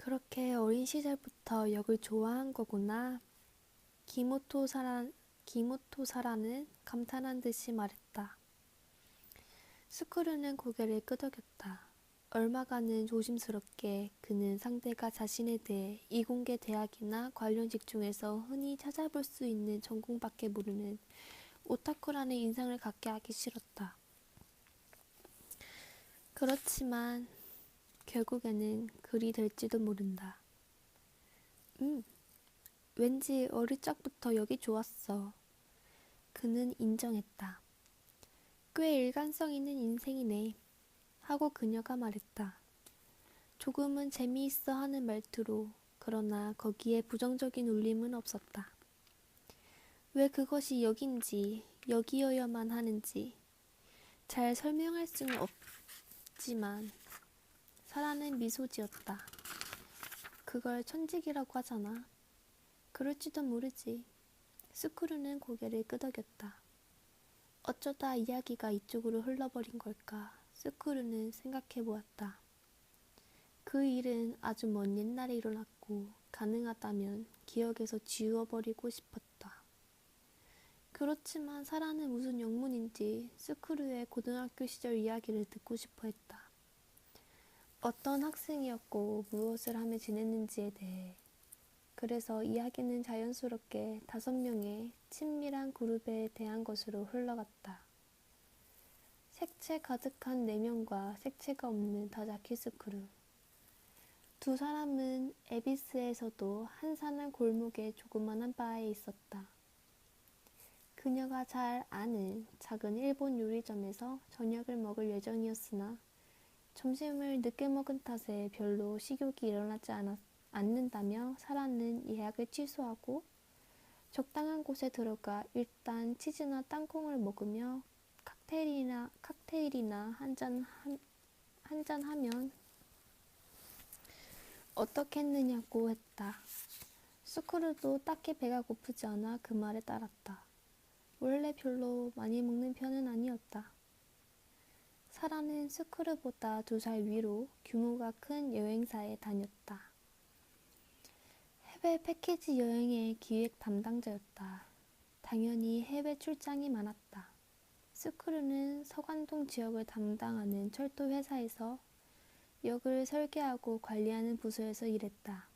그렇게 어린 시절부터 역을 좋아한 거구나. 기모토사라는 감탄한 듯이 말했다. 스쿠르는 고개를 끄덕였다. 얼마간은 조심스럽게 그는 상대가 자신에 대해 이공계 대학이나 관련 직종에서 흔히 찾아볼 수 있는 전공밖에 모르는 오타쿠라는 인상을 갖게 하기 싫었다. 그렇지만 결국에는 그리 될지도 모른다. 왠지 어릴 적부터 여기 좋았어. 그는 인정했다. 꽤 일관성 있는 인생이네. 하고 그녀가 말했다. 조금은 재미있어 하는 말투로. 그러나 거기에 부정적인 울림은 없었다. 왜 그것이 여긴지, 여기여야만 하는지 잘 설명할 수는 없지만 사라는 미소 지었다. 그걸 천직이라고 하잖아. 그럴지도 모르지. 스쿠르는 고개를 끄덕였다. 어쩌다 이야기가 이쪽으로 흘러버린 걸까? 스쿠르는 생각해 보았다. 그 일은 아주 먼 옛날에 일어났고 가능하다면 기억에서 지워버리고 싶었다. 그렇지만 사라는 무슨 영문인지 스쿠르의 고등학교 시절 이야기를 듣고 싶어 했다. 어떤 학생이었고 무엇을 하며 지냈는지에 대해. 그래서 이야기는 자연스럽게 5명의 친밀한 그룹에 대한 것으로 흘러갔다. 색채 가득한 4명과 색채가 없는 다자키스크루. 두 사람은 에비스에서도 한산한 골목의 조그만한 바에 있었다. 그녀가 잘 아는 작은 일본 요리점에서 저녁을 먹을 예정이었으나 점심을 늦게 먹은 탓에 별로 식욕이 일어나지 않는다며 사라는 예약을 취소하고 적당한 곳에 들어가 일단 치즈나 땅콩을 먹으며 칵테일이나 한잔 하면 어떻겠느냐고 했다. 스쿠르도 딱히 배가 고프지 않아 그 말에 따랐다. 원래 별로 많이 먹는 편은 아니었다. 사라는 스쿠르보다 2살 위로 규모가 큰 여행사에 다녔다. 해외 패키지 여행의 기획 담당자였다. 당연히 해외 출장이 많았다. 스쿠르는 서관동 지역을 담당하는 철도 회사에서 역을 설계하고 관리하는 부서에서 일했다.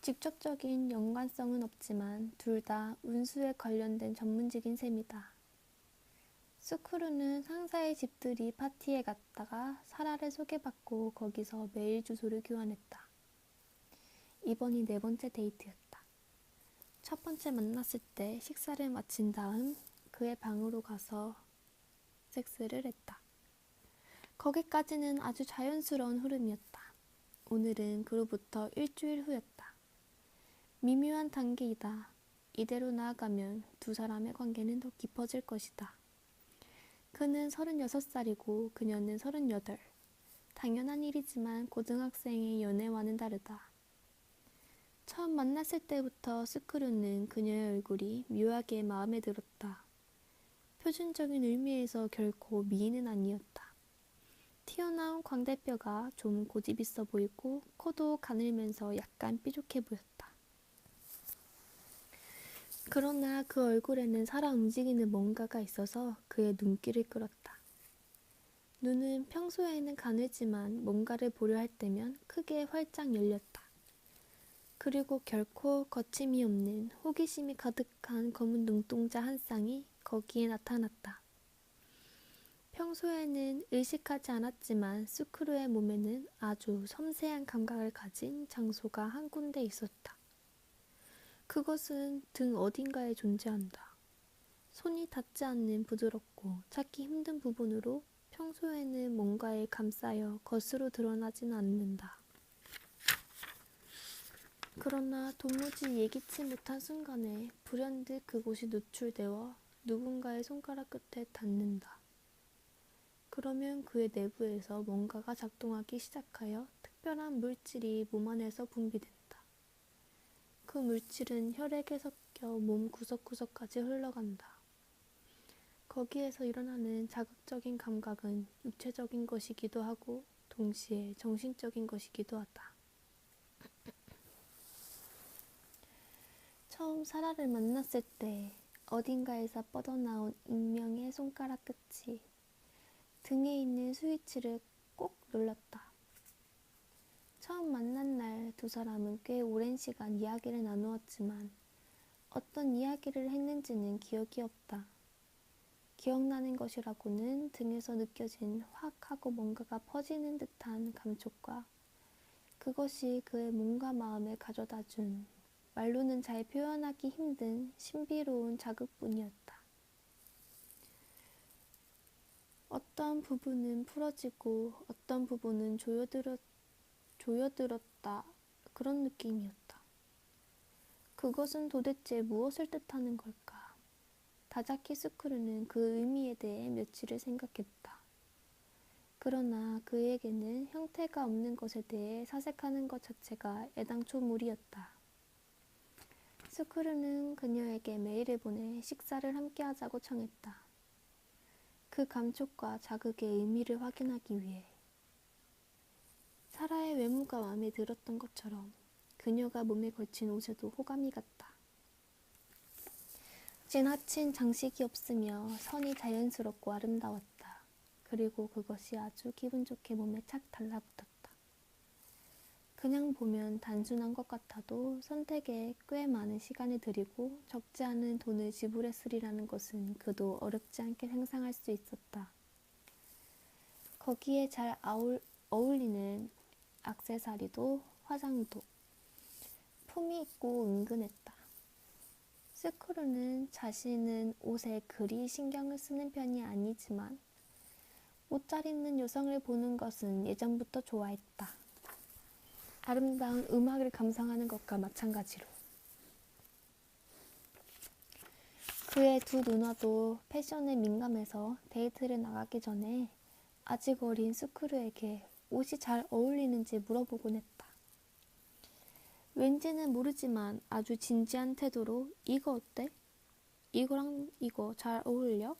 직접적인 연관성은 없지만 둘 다 운수에 관련된 전문직인 셈이다. 스쿠르는 상사의 집들이 파티에 갔다가 사라를 소개받고 거기서 메일 주소를 교환했다. 이번이 4번째 데이트였다. 첫 번째 만났을 때 식사를 마친 다음 그의 방으로 가서 섹스를 했다. 거기까지는 아주 자연스러운 흐름이었다. 오늘은 그로부터 일주일 후였다. 미묘한 단계이다. 이대로 나아가면 두 사람의 관계는 더 깊어질 것이다. 그는 36살이고 그녀는 38. 당연한 일이지만 고등학생의 연애와는 다르다. 처음 만났을 때부터 스크루는 그녀의 얼굴이 묘하게 마음에 들었다. 표준적인 의미에서 결코 미인은 아니었다. 튀어나온 광대뼈가 좀 고집 있어 보이고 코도 가늘면서 약간 삐죽해 보였다. 그러나 그 얼굴에는 살아 움직이는 뭔가가 있어서 그의 눈길을 끌었다. 눈은 평소에는 가늘지만 뭔가를 보려 할 때면 크게 활짝 열렸다. 그리고 결코 거침이 없는 호기심이 가득한 검은 눈동자 한 쌍이 거기에 나타났다. 평소에는 의식하지 않았지만 스크루의 몸에는 아주 섬세한 감각을 가진 장소가 한 군데 있었다. 그것은 등 어딘가에 존재한다. 손이 닿지 않는 부드럽고 찾기 힘든 부분으로 평소에는 뭔가에 감싸여 겉으로 드러나지는 않는다. 그러나 도무지 예기치 못한 순간에 불현듯 그곳이 노출되어 누군가의 손가락 끝에 닿는다. 그러면 그의 내부에서 뭔가가 작동하기 시작하여 특별한 물질이 몸 안에서 분비된다. 그 물질은 혈액에 섞여 몸 구석구석까지 흘러간다. 거기에서 일어나는 자극적인 감각은 육체적인 것이기도 하고 동시에 정신적인 것이기도 하다. 처음 사라를 만났을 때 어딘가에서 뻗어나온 익명의 손가락 끝이 등에 있는 스위치를 꼭 눌렀다. 처음 만난 날 두 사람은 꽤 오랜 시간 이야기를 나누었지만 어떤 이야기를 했는지는 기억이 없다. 기억나는 것이라고는 등에서 느껴진 확 하고 뭔가가 퍼지는 듯한 감촉과 그것이 그의 몸과 마음을 가져다준 말로는 잘 표현하기 힘든 신비로운 자극뿐이었다. 어떤 부분은 풀어지고 어떤 부분은 조여들었다. 그런 느낌이었다. 그것은 도대체 무엇을 뜻하는 걸까? 다자키 스크루는 그 의미에 대해 며칠을 생각했다. 그러나 그에게는 형태가 없는 것에 대해 사색하는 것 자체가 애당초 무리였다. 스크루는 그녀에게 메일을 보내 식사를 함께 하자고 청했다. 그 감촉과 자극의 의미를 확인하기 위해. 사라의 외모가 마음에 들었던 것처럼 그녀가 몸에 걸친 옷에도 호감이 갔다. 지나친 장식이 없으며 선이 자연스럽고 아름다웠다. 그리고 그것이 아주 기분 좋게 몸에 착 달라붙었다. 그냥 보면 단순한 것 같아도 선택에 꽤 많은 시간을 들이고 적지 않은 돈을 지불했으리라는 것은 그도 어렵지 않게 상상할 수 있었다. 거기에 잘 어울리는 액세서리도 화장도 품이 있고 은근했다. 스크루는 자신은 옷에 그리 신경을 쓰는 편이 아니지만 옷 잘 입는 여성을 보는 것은 예전부터 좋아했다. 아름다운 음악을 감상하는 것과 마찬가지로. 그의 두 누나도 패션에 민감해서 데이트를 나가기 전에 아직 어린 스크루에게 옷이 잘 어울리는지 물어보곤 했다. 왠지는 모르지만 아주 진지한 태도로 이거 어때? 이거랑 이거 잘 어울려?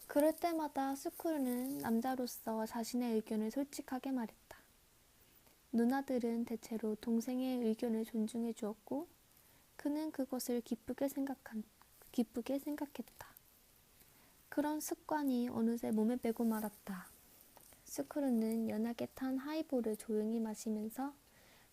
그럴 때마다 스크루는 남자로서 자신의 의견을 솔직하게 말했다. 누나들은 대체로 동생의 의견을 존중해 주었고 그는 그것을 기쁘게 생각했다. 그런 습관이 어느새 몸에 배고 말았다. 스크루는 연하게 탄 하이볼을 조용히 마시면서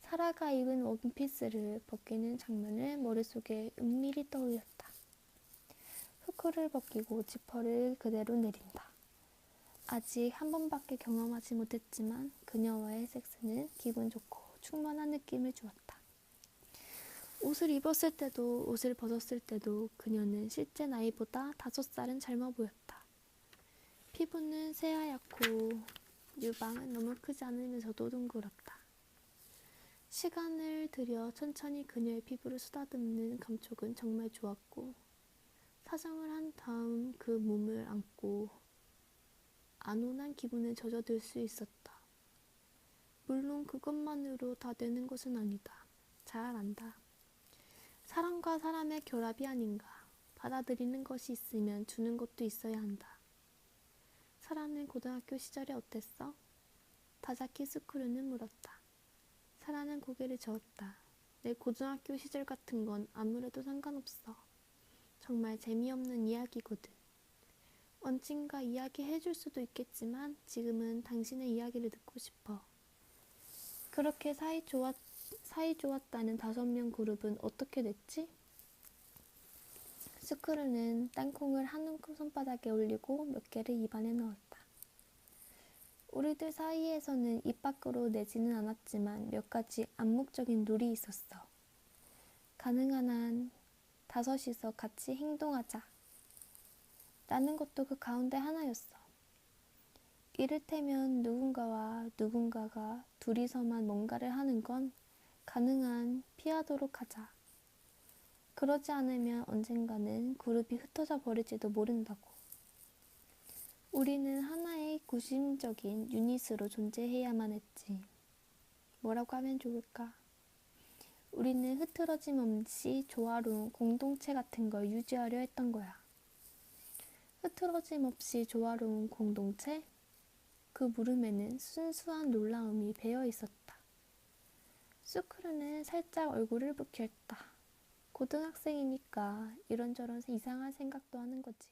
사라가 입은 원피스를 벗기는 장면을 머릿속에 은밀히 떠올렸다. 후크를 벗기고 지퍼를 그대로 내린다. 아직 한 번밖에 경험하지 못했지만 그녀와의 섹스는 기분 좋고 충만한 느낌을 주었다. 옷을 입었을 때도 옷을 벗었을 때도 그녀는 실제 나이보다 5살은 젊어 보였다. 피부는 새하얗고 유방은 너무 크지 않으면서도 둥그렇다. 시간을 들여 천천히 그녀의 피부를 쓰다듬는 감촉은 정말 좋았고 사정을 한 다음 그 몸을 안고 안온한 기분에 젖어들 수 있었다. 물론 그것만으로 다 되는 것은 아니다. 잘 안다. 사람과 사람의 결합이 아닌가. 받아들이는 것이 있으면 주는 것도 있어야 한다. 사라는 고등학교 시절이 어땠어? 다자키 스크루는 물었다. 사라는 고개를 저었다. 내 고등학교 시절 같은 건 아무래도 상관없어. 정말 재미없는 이야기거든. 언젠가 이야기해줄 수도 있겠지만 지금은 당신의 이야기를 듣고 싶어. 그렇게 사이 좋았다는 5명 그룹은 어떻게 됐지? 스크루는 땅콩을 한 손바닥에 올리고 몇 개를 입안에 넣었다. 우리들 사이에서는 입 밖으로 내지는 않았지만 몇 가지 암묵적인 룰이 있었어. 가능한 한 5이서 같이 행동하자. 라는 것도 그 가운데 하나였어. 이를테면 누군가가 둘이서만 뭔가를 하는 건 가능한 피하도록 하자. 그러지 않으면 언젠가는 그룹이 흩어져 버릴지도 모른다고. 우리는 하나의 구심적인 유닛으로 존재해야만 했지. 뭐라고 하면 좋을까? 우리는 흐트러짐 없이 조화로운 공동체 같은 걸 유지하려 했던 거야. 흐트러짐 없이 조화로운 공동체? 그 물음에는 순수한 놀라움이 배어 있었다. 스크루는 살짝 얼굴을 붉혔다. 고등학생이니까 이런저런 이상한 생각도 하는 거지.